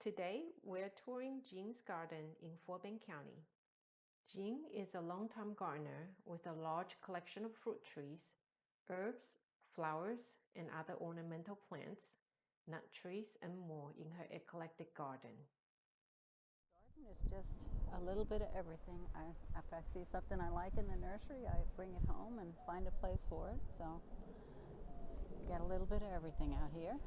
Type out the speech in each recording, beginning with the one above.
Today, we're touring Jean's garden in Fort Bend County. Jean is a longtime gardener with a large collection of fruit trees, herbs, flowers, and other ornamental plants, nut trees, and more in her eclectic garden. It's just a little bit of everything. If I see something I like in the nursery, I bring it home and find a place for it. So, got a little bit of everything out here.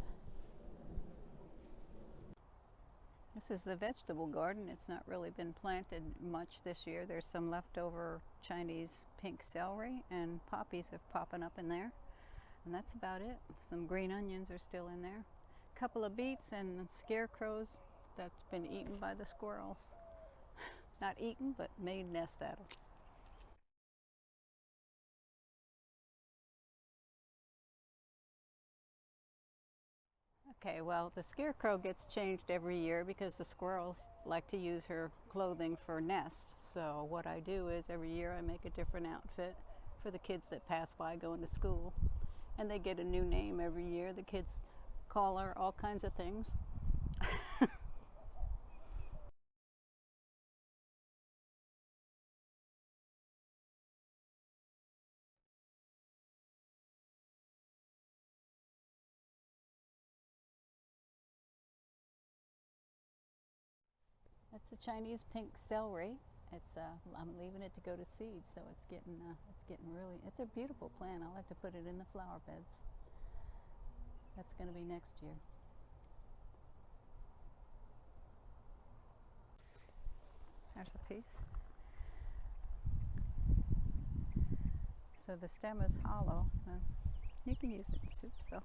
This is the vegetable garden. It's not really been planted much this year. There's some leftover Chinese pink celery and poppies are popping up in there. And that's about it. Some green onions are still in there. A couple of beets and scarecrows that's been eaten by the squirrels. Not eaten, but made nest out of. Okay, well, the scarecrow gets changed every year because the squirrels like to use her clothing for nests. So what I do is every year I make a different outfit for the kids that pass by going to school. And they get a new name every year. The kids call her all kinds of things. That's the Chinese pink celery. I'm leaving it to go to seed, so it's getting really. It's a beautiful plant. I like to put it in the flower beds. That's going to be next year. There's a piece. So the stem is hollow. You can use it in soup. So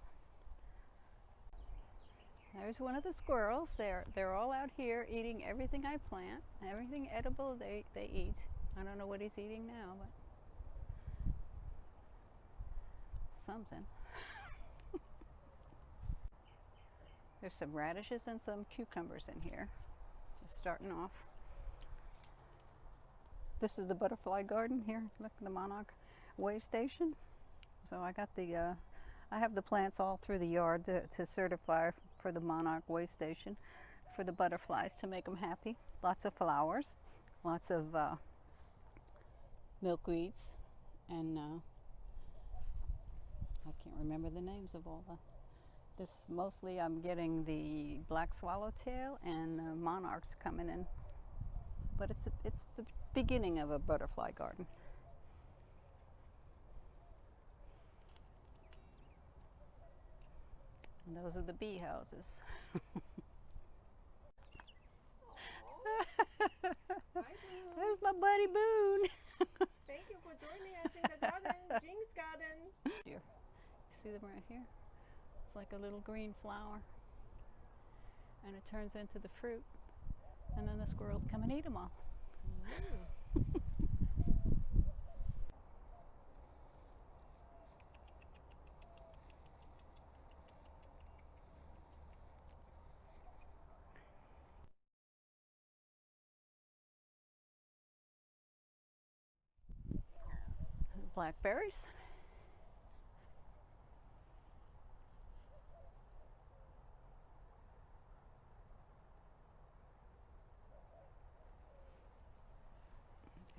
there's one of the squirrels. They're all out here eating everything I plant. Everything edible they eat. I don't know what he's eating now, but something. There's some radishes and some cucumbers in here. Just starting off. This is the butterfly garden here. Look, the Monarch Waystation. So I got I have the plants all through the yard to certify for the Monarch Waystation for the butterflies to make them happy. Lots of flowers, lots of milkweeds, and I can't remember the names of all the. This mostly I'm getting the black swallowtail and monarchs coming in, but it's the beginning of a butterfly garden. And those are the bee houses. There's my buddy Boone. Thank you for joining us in the garden, Jean's garden. Here, you see them right here? It's like a little green flower, and it turns into the fruit, and then the squirrels come and eat them all. Blackberries.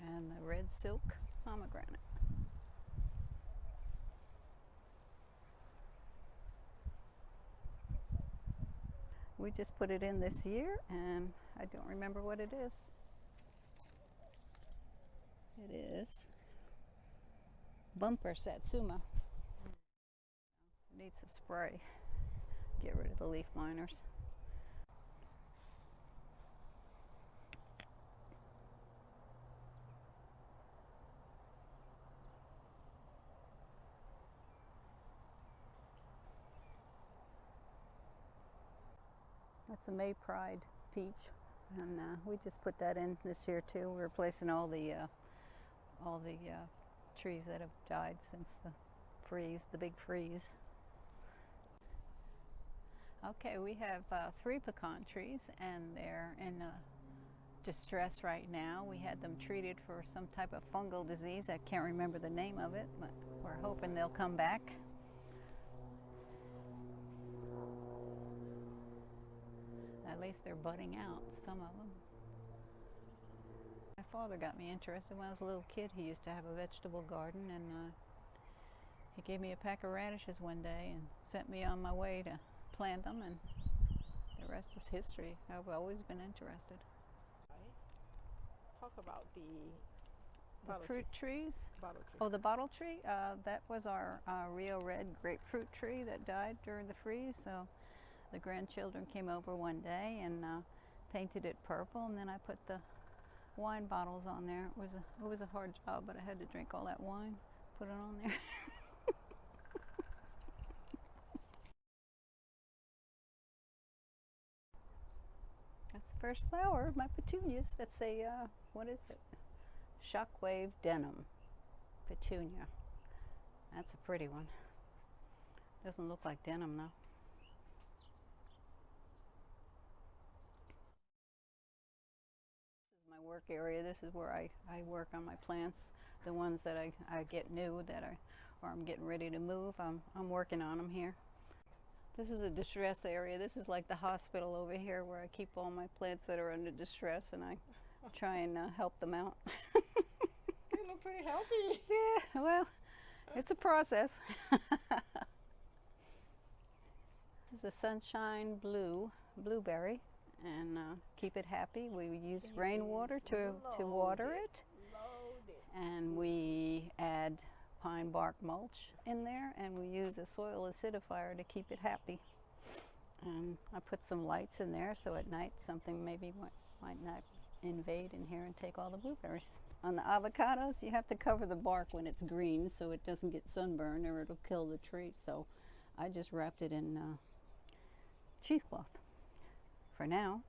And the red silk pomegranate. We just put it in this year, and I don't remember what it is. It is bumper Satsuma. Need some spray. Get rid of the leaf miners. That's a May Pride peach, and we just put that in this year too. We're replacing all the trees that have died since the freeze, the big freeze. Okay, we have 3 pecan trees, and they're in distress right now. We had them treated for some type of fungal disease. I can't remember the name of it, but we're hoping they'll come back. That at least they're budding out, some of them. My father got me interested when I was a little kid. He used to have a vegetable garden, and he gave me a pack of radishes one day and sent me on my way to plant them, and the rest is history. I've always been interested. Talk about the fruit trees. Bottle tree. Oh, the bottle tree? That was our Rio Red grapefruit tree that died during the freeze. So the grandchildren came over one day and painted it purple, and then I put the wine bottles on there. It was a hard job, but I had to drink all that wine, put it on there. That's the first flower of my petunias. That's a, what is it? Shockwave denim petunia. That's a pretty one. Doesn't look like denim though. This is my work area. This is where I work on my plants. The ones that I get new that are, or I'm getting ready to move. I'm working on them here. This is a distress area. This is like the hospital over here where I keep all my plants that are under distress, and I try and help them out. You look pretty healthy. Yeah, well, it's a process. This is a sunshine blueberry, and keep it happy. We use rainwater to water it, and we add pine bark mulch in there, and we use a soil acidifier to keep it happy. And I put some lights in there so at night something maybe might not invade in here and take all the blueberries. On the avocados, you have to cover the bark when it's green so it doesn't get sunburned or it'll kill the tree. So I just wrapped it in cheesecloth for now.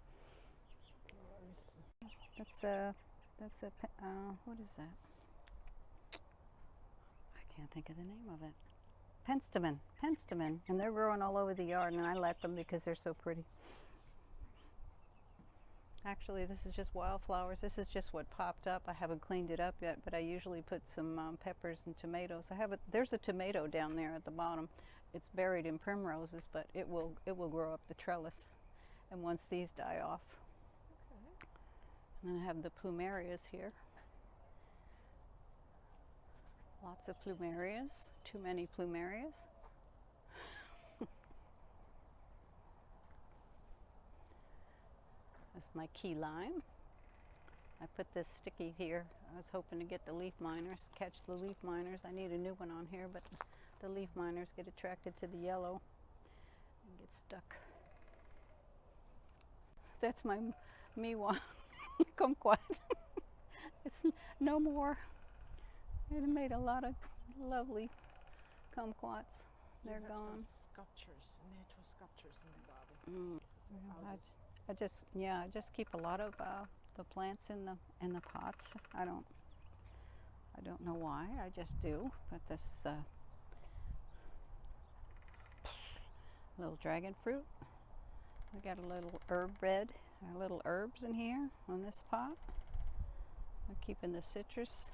That's a what is that? I can't think of the name of it. Penstemon, and they're growing all over the yard, and I let them because they're so pretty. Actually, this is just wildflowers. This is just what popped up. I haven't cleaned it up yet, but I usually put some peppers and tomatoes. There's a tomato down there at the bottom. It's buried in primroses, but it will grow up the trellis. And once these die off. Okay. And then I have the plumerias here. Lots of plumerias. Too many plumerias. That's my key lime. I put this sticky here. I was hoping to get the leaf miners, catch the leaf miners. I need a new one on here, but the leaf miners get attracted to the yellow and get stuck. That's my miwa kumquat. It's no more. It made a lot of lovely kumquats. They're gone. Sculptures, natural sculptures in the garden. I just keep a lot of the plants in the pots. I don't know why. I just do. But this is a little dragon fruit. We got a little herb bed, little herbs in here on this pot. I'm keeping the citrus.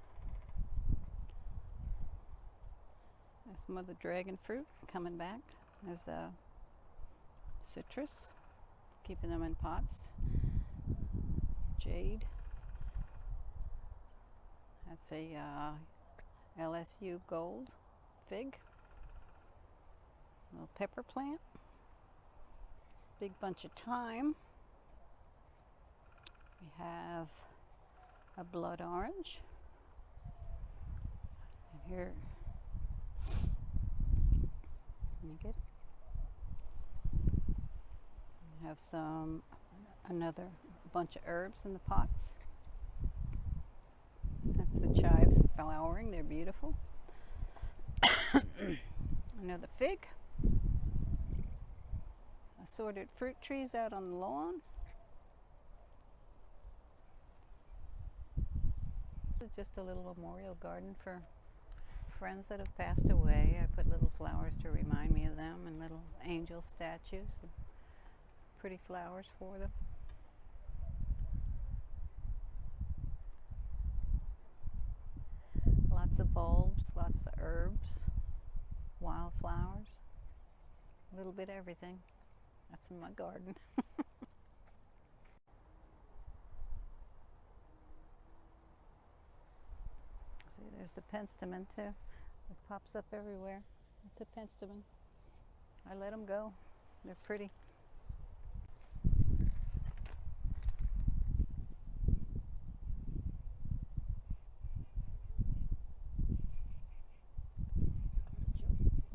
There's some other dragon fruit coming back. There's the citrus, keeping them in pots. Jade. That's a LSU gold fig. Little pepper plant. Big bunch of thyme. We have a blood orange. And here, can you get it? We have another bunch of herbs in the pots. That's the chives flowering, they're beautiful. Another fig. Assorted fruit trees out on the lawn. Just a little memorial garden for friends that have passed away. I put little flowers to remind me of them, and little angel statues, and pretty flowers for them. Lots of bulbs, lots of herbs, wildflowers, a little bit of everything. That's in my garden. the penstemon too. It pops up everywhere. It's a penstemon. I let them go. They're pretty.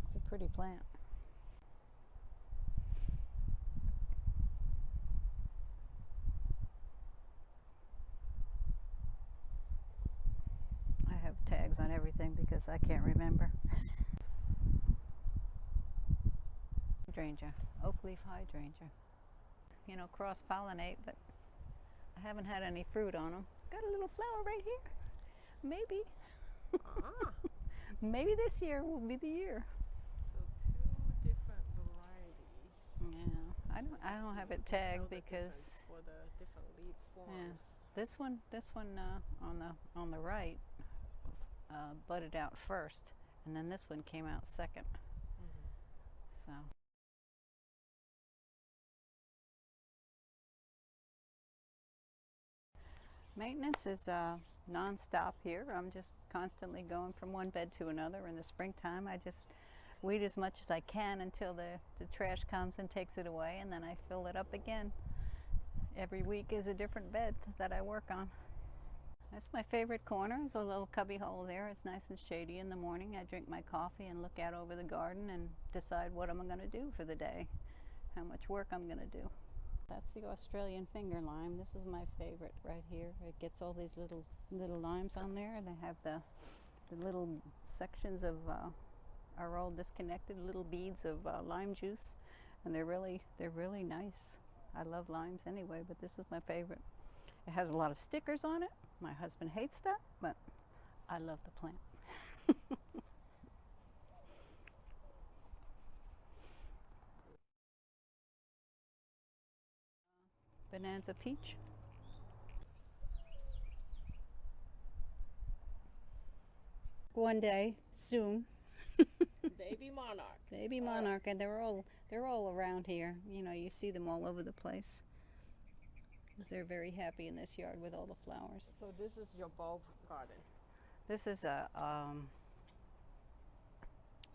It's a pretty plant. I have tags on everything because I can't remember. Hydrangea, oak leaf hydrangea. You know, cross-pollinate, but I haven't had any fruit on them. Got a little flower right here. Maybe. Maybe this year will be the year. So two different varieties. Yeah, I don't have it tagged because for the different leaf forms. this one on the right budded out first, and then this one came out second. So. Maintenance is non-stop here. I'm just constantly going from one bed to another. In the springtime, I just weed as much as I can until the trash comes and takes it away, and then I fill it up again. Every week is a different bed that I work on. That's my favorite corner. There's a little cubby hole there. It's nice and shady in the morning. I drink my coffee and look out over the garden and decide what I'm going to do for the day, how much work I'm going to do. That's the Australian finger lime. This is my favorite right here. It gets all these little limes on there, and they have the little sections of are all disconnected little beads of lime juice, and they're really nice. I love limes anyway, but this is my favorite. It has a lot of stickers on it. My husband hates that, but I love the plant. Bonanza peach. One day soon. Baby monarch. Baby monarch, and they're all around here. You know, you see them all over the place. Because they're very happy in this yard with all the flowers. So this is your bulb garden. This is a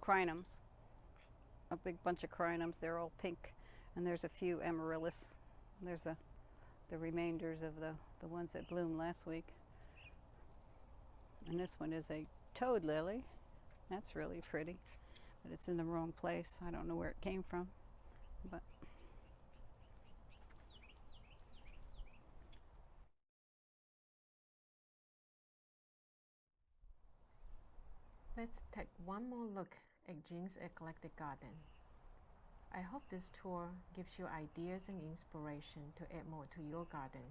crinums, a big bunch of crinums. They're all pink, and there's a few amaryllis. There's the remainders of the ones that bloomed last week. And this one is a toad lily. That's really pretty, but it's in the wrong place. I don't know where it came from, but Let's take one more look at Jean's eclectic garden. I hope this tour gives you ideas and inspiration to add more to your garden.